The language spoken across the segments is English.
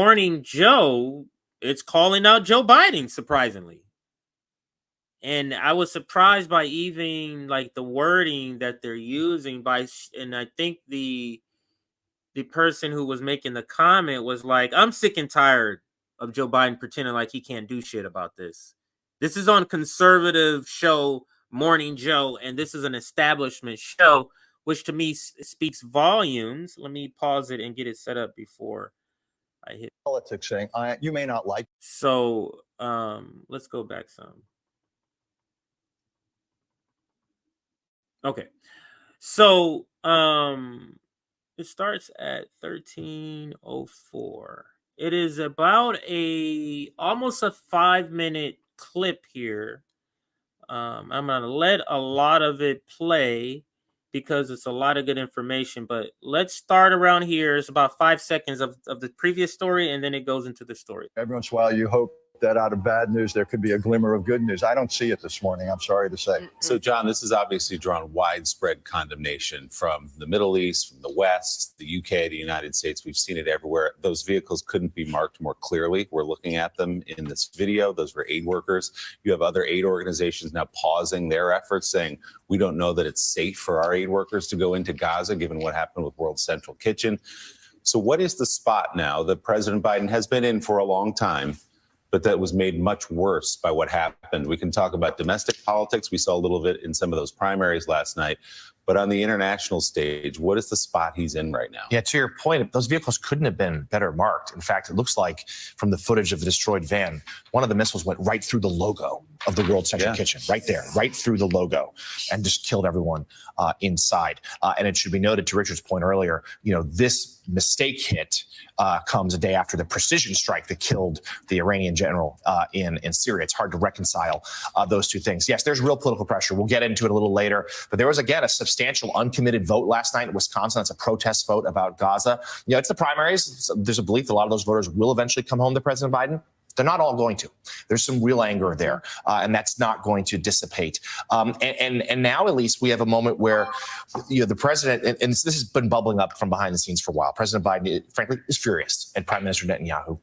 Morning Joe, it's calling out Joe Biden, surprisingly. And I was surprised by even like the wording that they're using and I think the person who was making the comment was like, I'm sick and tired of Joe Biden pretending like he can't do shit about this. This is on conservative show Morning Joe, and this is an establishment show, which to me speaks volumes. Let me pause it and get it set up before I hit politics saying, you may not like. So let's go back some. Okay. So it starts at 13:04. It is about almost a 5-minute clip here. I'm gonna let a lot of it play because it's a lot of good information. But let's start around here. It's about 5 seconds of the previous story, and then it goes into the story. Every once in a while, you hope that out of bad news, there could be a glimmer of good news. I don't see it this morning, I'm sorry to say. So, John, this has obviously drawn widespread condemnation from the Middle East, from the West, the UK, the United States. We've seen it everywhere. Those vehicles couldn't be marked more clearly. We're looking at them in this video. Those were aid workers. You have other aid organizations now pausing their efforts, saying, we don't know that it's safe for our aid workers to go into Gaza, given what happened with World Central Kitchen. So what is the spot now that President Biden has been in for a long time, but that was made much worse by what happened? We can talk about domestic politics. We saw a little bit in some of those primaries last night. But on the international stage, what is the spot he's in right now? Yeah, to your point, those vehicles couldn't have been better marked. In fact, it looks like from the footage of the destroyed van, one of the missiles went right through the logo of the World Central Kitchen, right there, right through the logo, and just killed everyone inside. And it should be noted, to Richard's point earlier, this mistake hit comes a day after the precision strike that killed the Iranian general in Syria. It's hard to reconcile those two things. Yes, there's real political pressure. We'll get into it a little later. But there was, again, a substantial uncommitted vote last night in Wisconsin. It's a protest vote about Gaza. It's the primaries. There's a belief that a lot of those voters will eventually come home to President Biden. They're not all going to. There's some real anger there, and that's not going to dissipate. And now, at least, we have a moment where the president, and this has been bubbling up from behind the scenes for a while. President Biden, frankly, is furious at Prime Minister Netanyahu.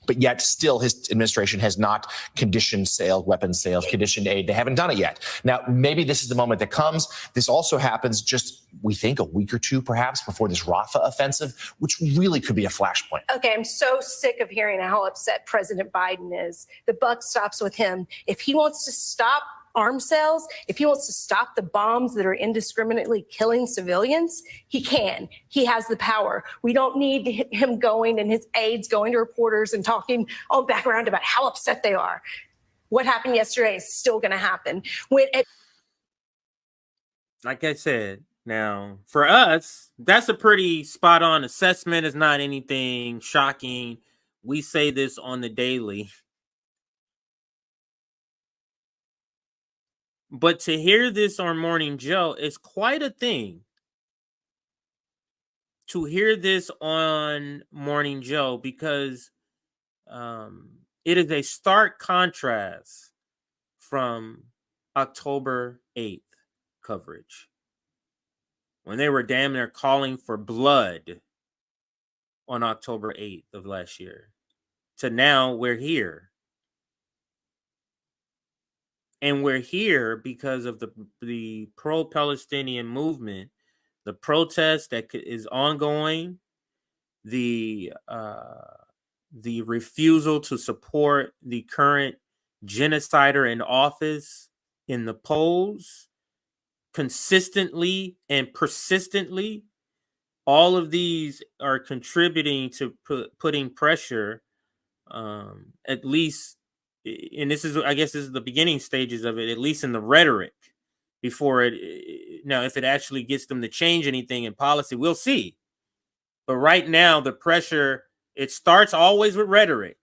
But yet still his administration has not conditioned weapons sales, conditioned aid. They haven't done it yet. Now, maybe this is the moment that comes. This also happens just, we think, a week or two perhaps before this Rafah offensive, which really could be a flashpoint. Okay, I'm so sick of hearing how upset President Biden is. The buck stops with him. If he wants to stop arms sales, if he wants to stop the bombs that are indiscriminately killing civilians, he can. He has the power. We don't need him going and his aides going to reporters and talking all background about how upset they are. What happened yesterday is still going to happen. Like I said, now for us, that's a pretty spot on assessment. It's not anything shocking. We say this on the daily. But to hear this on Morning Joe is quite a thing. To hear this on Morning Joe, because it is a stark contrast from October 8th coverage, when they were damn near calling for blood on October 8th of last year, to now we're here. And we're here because of the pro-Palestinian movement, the protest that is ongoing, the refusal to support the current genocider in office in the polls, consistently and persistently. All of these are contributing to putting pressure, at least. And this is, I guess, this is the beginning stages of it, at least in the rhetoric, before now, if it actually gets them to change anything in policy, we'll see. But right now, the pressure, it starts always with rhetoric.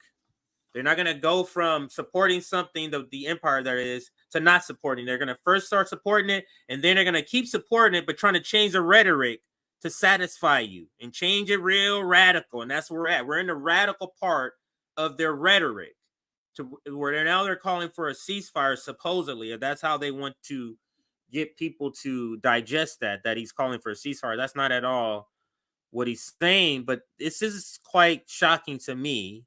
They're not going to go from supporting something, the empire there is, to not supporting. They're going to first start supporting it, and then they're going to keep supporting it, but trying to change the rhetoric to satisfy you and change it real radical. And that's where we're at. We're in the radical part of their rhetoric, to where they're calling for a ceasefire, supposedly. That's how they want to get people to digest that he's calling for a ceasefire. That's not at all what he's saying, but this is quite shocking to me.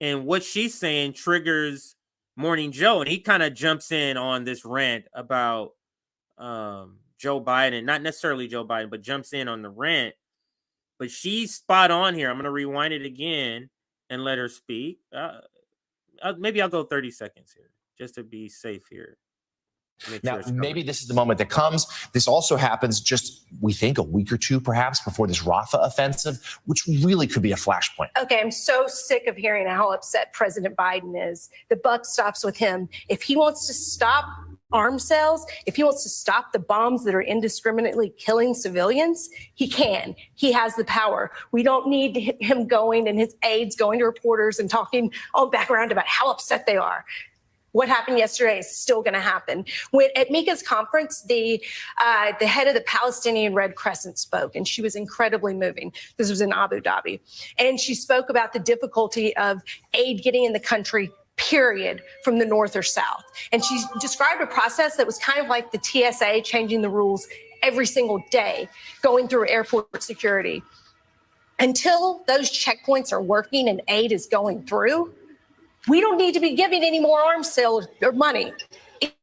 And what she's saying triggers Morning Joe, and he kind of jumps in on this rant about Joe Biden, not necessarily Joe Biden, but jumps in on the rant. But she's spot on here. I'm going to rewind it again and let her speak. Maybe I'll go 30 seconds here just to be safe here. Now, maybe this is the moment that comes. This also happens just, we think, a week or two perhaps before this Rafah offensive, which really could be a flashpoint. Okay, I'm so sick of hearing how upset President Biden is. The buck stops with him. If he wants to stop arms sales, if he wants to stop the bombs that are indiscriminately killing civilians, he can. He has the power. We don't need him going and his aides going to reporters and talking all background about how upset they are. What happened yesterday is still going to happen. At Mika's conference, the head of the Palestinian Red Crescent spoke, and she was incredibly moving. This was in Abu Dhabi. And she spoke about the difficulty of aid getting in the country, period, from the north or south. And she described a process that was kind of like the TSA changing the rules every single day, going through airport security. Until those checkpoints are working and aid is going through, we don't need to be giving any more arms sales or money. It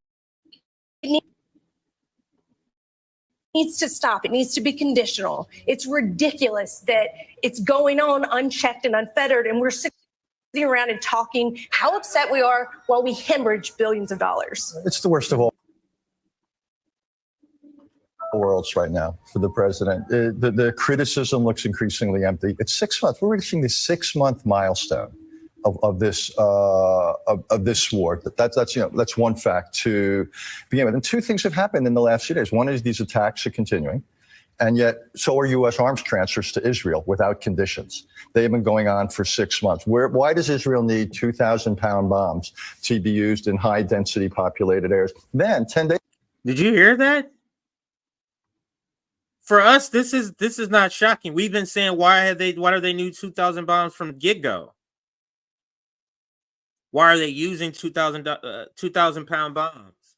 needs to stop. It needs to be conditional. It's ridiculous that it's going on unchecked and unfettered, and we're sitting around and talking how upset we are while we hemorrhage billions of dollars. It's the worst of all worlds right now for the president. The criticism looks increasingly empty. It's 6 months. We're reaching the 6-month milestone of this war. That's one fact to begin with. And two things have happened in the last few days. One is these attacks are continuing, and yet so are U.S. arms transfers to Israel without conditions. They've been going on for 6 months. Why does Israel need 2,000-pound bombs to be used in high-density populated areas? Then 10 days. Did you hear that? For us, this is not shocking. We've been saying why do they need 2,000 bombs from the get-go? Why are they using 2,000-pound bombs?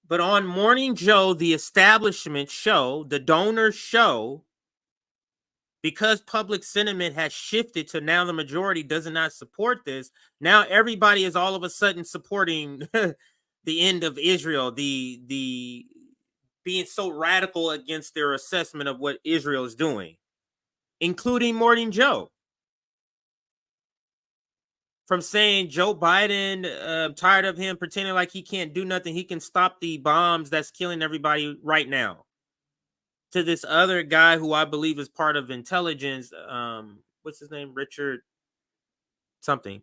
But on Morning Joe, the establishment show, the donors show, because public sentiment has shifted to now the majority does not support this, now everybody is all of a sudden supporting the end of Israel, the being so radical against their assessment of what Israel is doing, including Morning Joe. From saying Joe Biden, tired of him pretending like he can't do nothing, he can stop the bombs that's killing everybody right now, to this other guy who I believe is part of intelligence, what's his name, Richard something,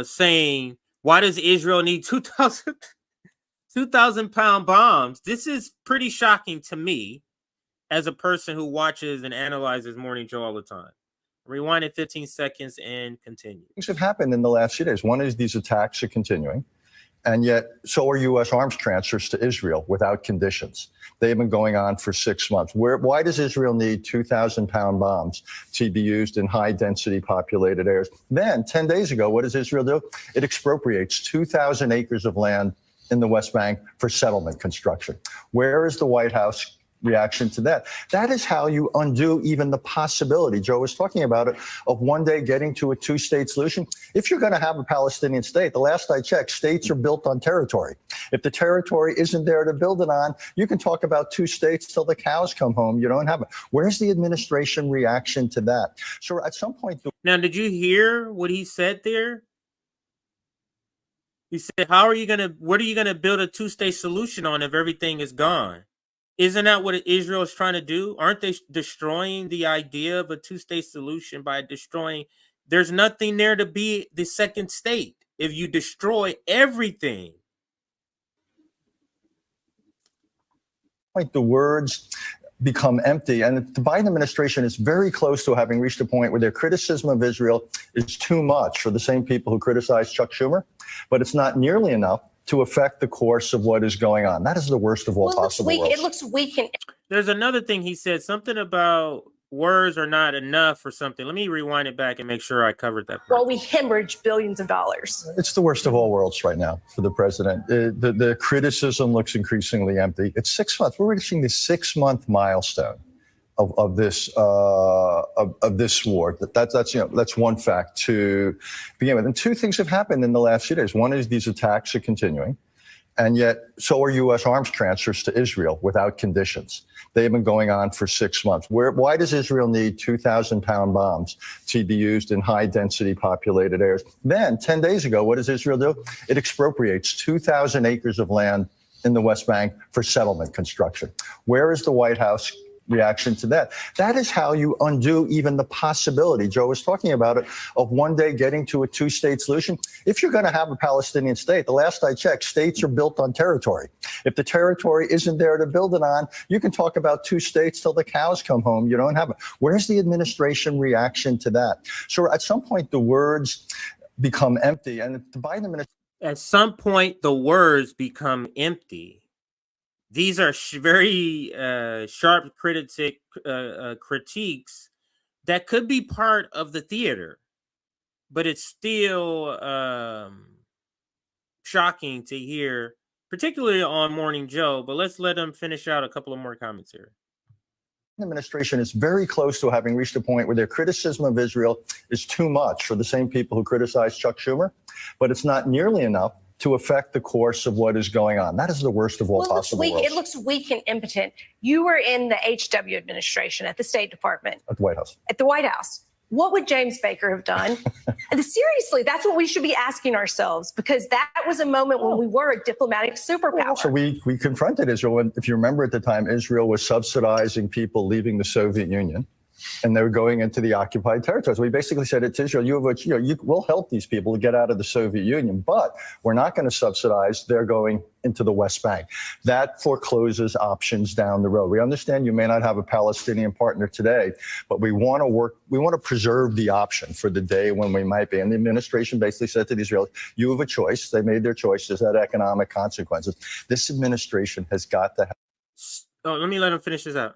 saying, why does Israel need 2,000-pound bombs? This is pretty shocking to me as a person who watches and analyzes Morning Joe all the time. Rewind it 15 seconds and continue. Things have happened in the last few days. One is these attacks are continuing, and yet so are U.S. arms transfers to Israel without conditions. They've been going on for 6 months. Why does Israel need 2,000-pound bombs to be used in high-density populated areas? Then 10 days ago, what does Israel do? It expropriates 2,000 acres of land in the West Bank for settlement construction. Where is the White House reaction to that? That is how you undo even the possibility, Joe was talking about it, of one day getting to a two-state solution. If you're going to have a Palestinian state, the last I checked, states are built on territory. If the territory isn't there to build it on, you can talk about two states till the cows come home. You don't have it. Where's the administration reaction to that? So at some point... Now, did you hear what he said there? He said, what are you going to build a two-state solution on if everything is gone? Isn't that what Israel is trying to do? Aren't they destroying the idea of a two-state solution by destroying? There's nothing there to be the second state if you destroy everything. The words become empty, and the Biden administration is very close to having reached a point where their criticism of Israel is too much for the same people who criticize Chuck Schumer, but it's not nearly enough to affect the course of what is going on. That is the worst of all possible worlds. It looks weak. There's another thing he said, something about words are not enough for something. Let me rewind it back and make sure I covered that part. Well, we hemorrhage billions of dollars. It's the worst of all worlds right now for the president. The criticism looks increasingly empty. It's 6 months. We're reaching the 6-month milestone of this war. That's one fact to begin with. And two things have happened in the last few days. One is these attacks are continuing. And yet, so are U.S. arms transfers to Israel without conditions. They've been going on for 6 months. Why does Israel need 2,000-pound bombs to be used in high-density populated areas? Then, 10 days ago, what does Israel do? It expropriates 2,000 acres of land in the West Bank for settlement construction. Where is the White House reaction to that? That is how you undo even the possibility, Joe was talking about it, of one day getting to a two-state solution. If you're going to have a Palestinian state, the last I checked, states are built on territory. If the territory isn't there to build it on, you can talk about two states till the cows come home. You don't have it. Where's the administration reaction to that? So at some point, the words become empty. And the Biden administration... At some point, the words become empty. These are very sharp critiques that could be part of the theater, but it's still shocking to hear, particularly on Morning Joe. But let's let him finish out a couple of more comments here. The administration is very close to having reached a point where their criticism of Israel is too much for the same people who criticize Chuck Schumer, but it's not nearly enough to affect the course of what is going on. That is the worst of all possible worlds. It looks weak and impotent. You were in the HW administration at the State Department. At the White House. At the White House. What would James Baker have done? And seriously, that's what we should be asking ourselves, because that was a moment when we were a diplomatic superpower. So we confronted Israel. And if you remember at the time, Israel was subsidizing people leaving the Soviet Union, and they were going into the occupied territories. We basically said to Israel, we'll help these people to get out of the Soviet Union, but we're not going to subsidize their going into the West Bank. That forecloses options down the road. We understand you may not have a Palestinian partner today, but we want to preserve the option for the day when we might be. And the administration basically said to the Israelis, you have a choice. They made their choice. There's that economic consequences. This administration has got to let me let him finish this out.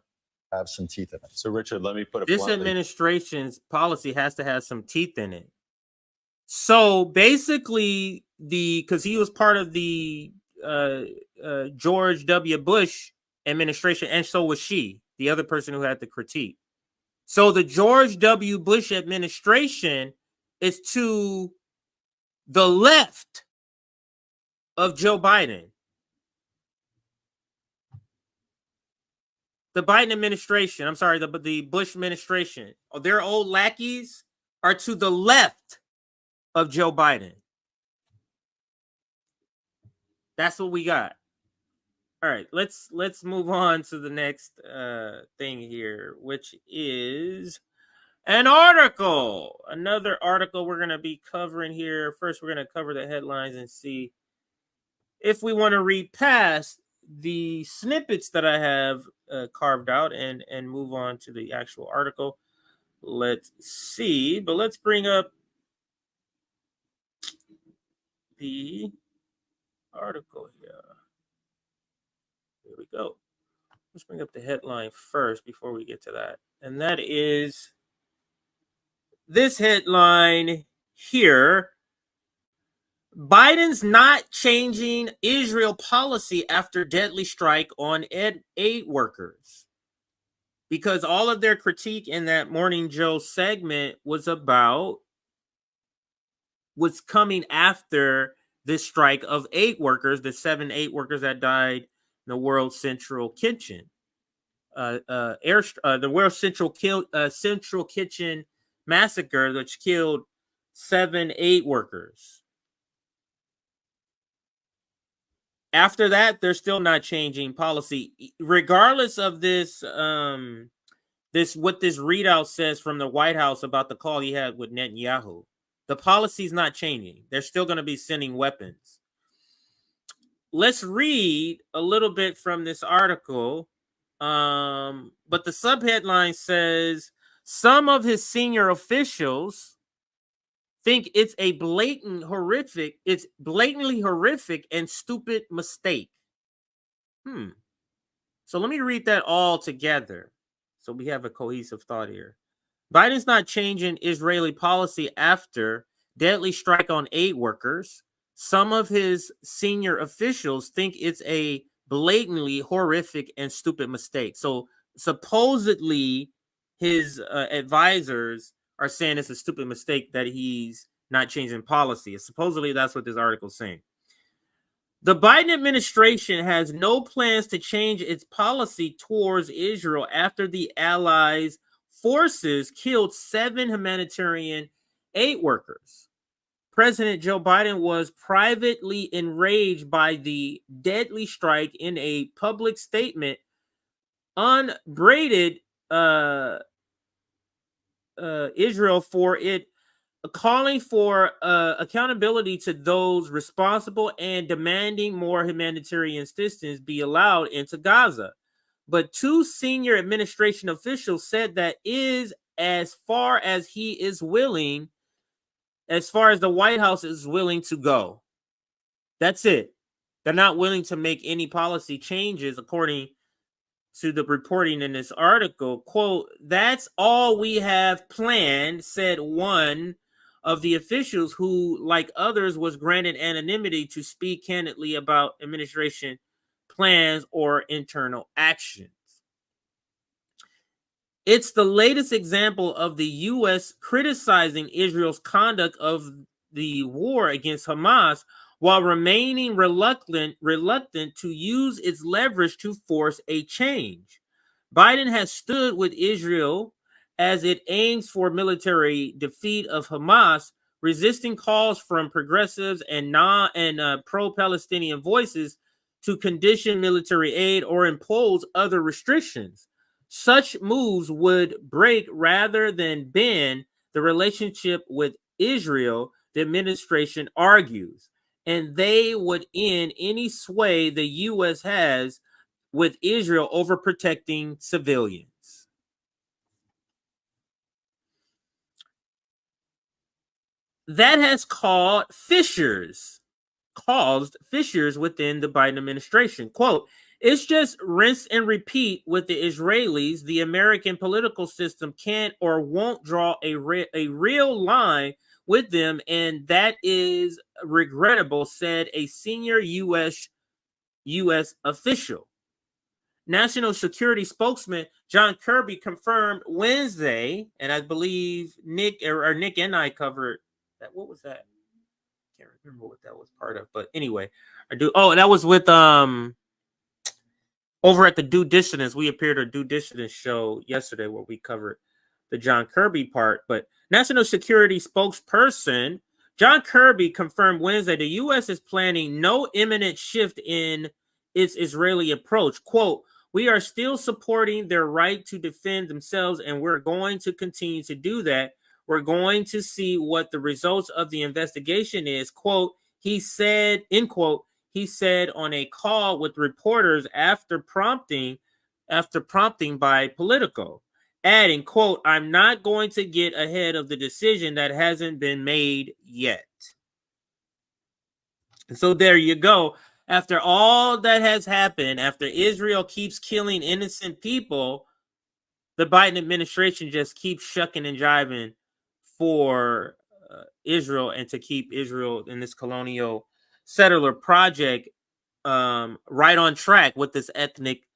Have some teeth in it. So, Richard, let me put it This bluntly. administration's policy has to have some teeth in it. So basically, because he was part of the George W. Bush administration, and so was she, the other person who had the critique. So the George W. Bush administration is to the left of Joe Biden. The Biden administration, I'm sorry, the Bush administration, their old lackeys are to the left of Joe Biden. That's what we got. All right, let's move on to the next thing here, which is an article. Another article we're going to be covering here. First, we're going to cover the headlines and see if we want to read past the snippets that I have carved out and move on to the actual article. Let's see, but let's bring up the article here. Here we go. Let's bring up the headline first before we get to that. And that is this headline here. Biden's not changing Israel policy after deadly strike on aid workers. Because all of their critique in that Morning Joe segment was about what's coming after this strike of aid workers, the 7 aid workers that died in the World Central Kitchen. The World Central Kitchen massacre, which killed 7 aid workers. After that, they're still not changing policy, regardless of this. What this readout says from the White House about the call he had with Netanyahu. The policy's not changing. They're still going to be sending weapons. Let's read a little bit from this article. But the subheadline says some of his senior officials think it's blatantly horrific and stupid mistake. So let me read that all together. So we have a cohesive thought here. Biden's not changing Israeli policy after deadly strike on aid workers. Some of his senior officials think it's a blatantly horrific and stupid mistake. So supposedly his advisors are saying it's a stupid mistake that he's not changing policy. Supposedly that's what this article is saying. The Biden administration has no plans to change its policy towards Israel after the allies' forces killed 7 humanitarian aid workers. President Joe Biden was privately enraged by the deadly strike in a public statement, upbraided Israel for it, calling for accountability to those responsible and demanding more humanitarian assistance be allowed into Gaza. But 2 senior administration officials said that is as far as he is willing, as far as the White House is willing to go. That's it. They're not willing to make any policy changes, according to the reporting in this article. Quote, "That's all we have planned," said one of the officials who, like others, was granted anonymity to speak candidly about administration plans or internal actions. It's the latest example of the U.S. criticizing Israel's conduct of the war against Hamas while remaining reluctant to use its leverage to force a change. Biden has stood with Israel as it aims for military defeat of Hamas, resisting calls from progressives and pro-Palestinian voices to condition military aid or impose other restrictions. Such moves would break rather than bend the relationship with Israel, the administration argues, and they would end any sway the U.S. has with Israel over protecting civilians. That has caused fissures within the Biden administration. Quote, "It's just rinse and repeat with the Israelis. The American political system can't or won't draw a real line with them, and that is regrettable," said a senior U.S. official. National Security spokesman John Kirby confirmed Wednesday, and I believe Nick and I covered that. What was that? Can't remember what that was part of, but anyway, that was with over at the Due Dissidence. We appeared at a Due Dissidence show yesterday where we covered the John Kirby part. But National Security spokesperson John Kirby confirmed Wednesday the U.S. is planning no imminent shift in its Israeli approach. Quote, "We are still supporting their right to defend themselves, and we're going to continue to do that. We're going to see what the results of the investigation is," quote, he said, end quote, he said on a call with reporters after prompting by Politico, adding, quote, "I'm not going to get ahead of the decision that hasn't been made yet." And so there you go. After all that has happened, after Israel keeps killing innocent people, the Biden administration just keeps shucking and jiving for Israel and to keep Israel in this colonial settler project right on track with this ethnic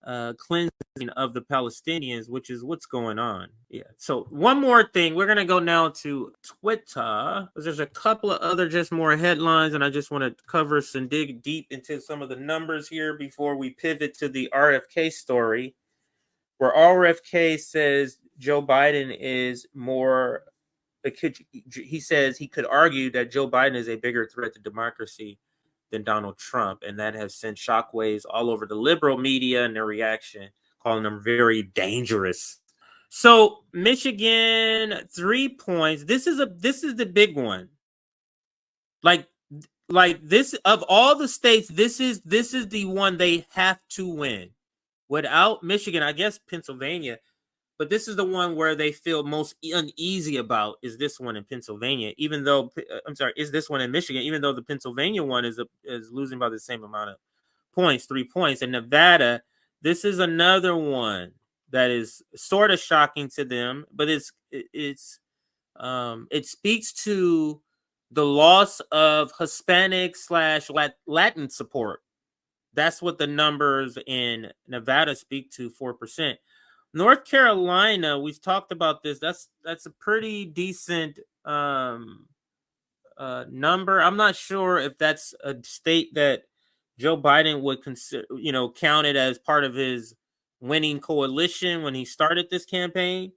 cleansing of the Palestinians, which is what's going on. Yeah. So one more thing, we're gonna go now to Twitter. There's a couple of other just more headlines, and I just want to cover some dig deep into some of the numbers here before we pivot to the RFK story, where RFK says Joe Biden is more. He says he could argue that Joe Biden is a bigger threat to democracy than Donald Trump, and that has sent shockwaves all over the liberal media and their reaction, calling them very dangerous. So Michigan, 3 points. This is the big one. Like this, of all the states, this is the one they have to win. Without Michigan, I guess Pennsylvania, but this is the one where they feel most uneasy about, is this one in Pennsylvania, even though, is this one in Michigan, even though the Pennsylvania one is losing by the same amount of points, 3 points. And Nevada, this is another one that is sort of shocking to them, but it speaks to the loss of Hispanic / Latin support. That's what the numbers in Nevada speak to, 4%. North Carolina, we've talked about this. That's a pretty decent number. I'm not sure if that's a state that Joe Biden would consider, count it as part of his winning coalition when he started this campaign.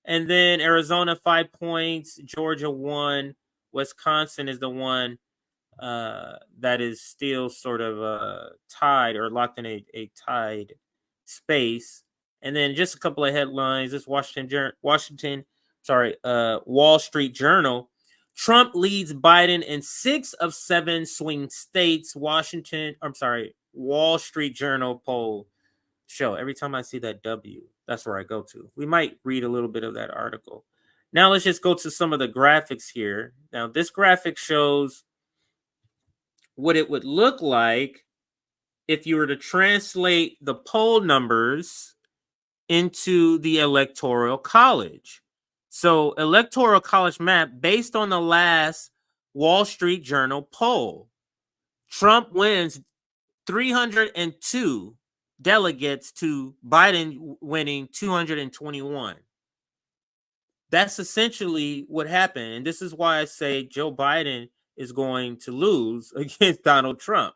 And then Arizona 5 points, Georgia 1, Wisconsin is the one that is still sort of tied or locked in a tied space. And then just a couple of headlines. This Wall Street Journal. Trump leads Biden in 6 of 7 swing states. Wall Street Journal poll show. Every time I see that W, that's where I go to. We might read a little bit of that article. Now let's just go to some of the graphics here. Now this graphic shows what it would look like if you were to translate the poll numbers into the Electoral College. So Electoral College map based on the last Wall Street Journal poll. Trump wins 302 delegates to Biden winning 221. That's essentially what happened. And this is why I say Joe Biden is going to lose against Donald Trump.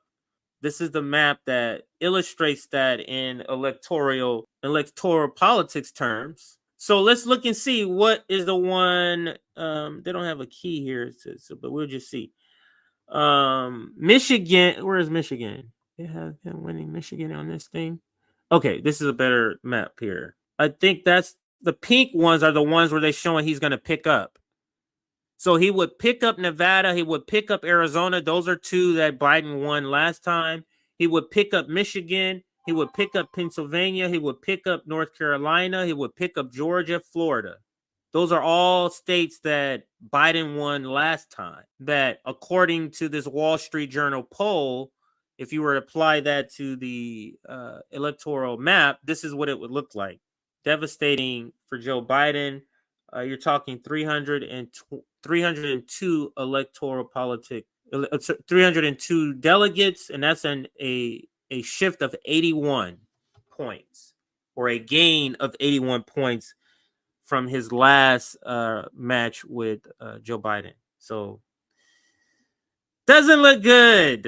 This is the map that illustrates that in electoral politics terms. So let's look and see what is the one. They don't have a key here, but we'll just see. Michigan. Where is Michigan? They have him winning Michigan on this thing. Okay, this is a better map here. I think that's the pink ones are the ones where they're showing he's going to pick up. So he would pick up Nevada. He would pick up Arizona. Those are 2 that Biden won last time. He would pick up Michigan. He would pick up Pennsylvania. He would pick up North Carolina. He would pick up Georgia, Florida. Those are all states that Biden won last time. That according to this Wall Street Journal poll, if you were to apply that to the electoral map, this is what it would look like. Devastating for Joe Biden. You're talking 302 electoral politics, 302 delegates, and that's a shift of 81 points, or a gain of 81 points from his last match with Joe Biden. So doesn't look good.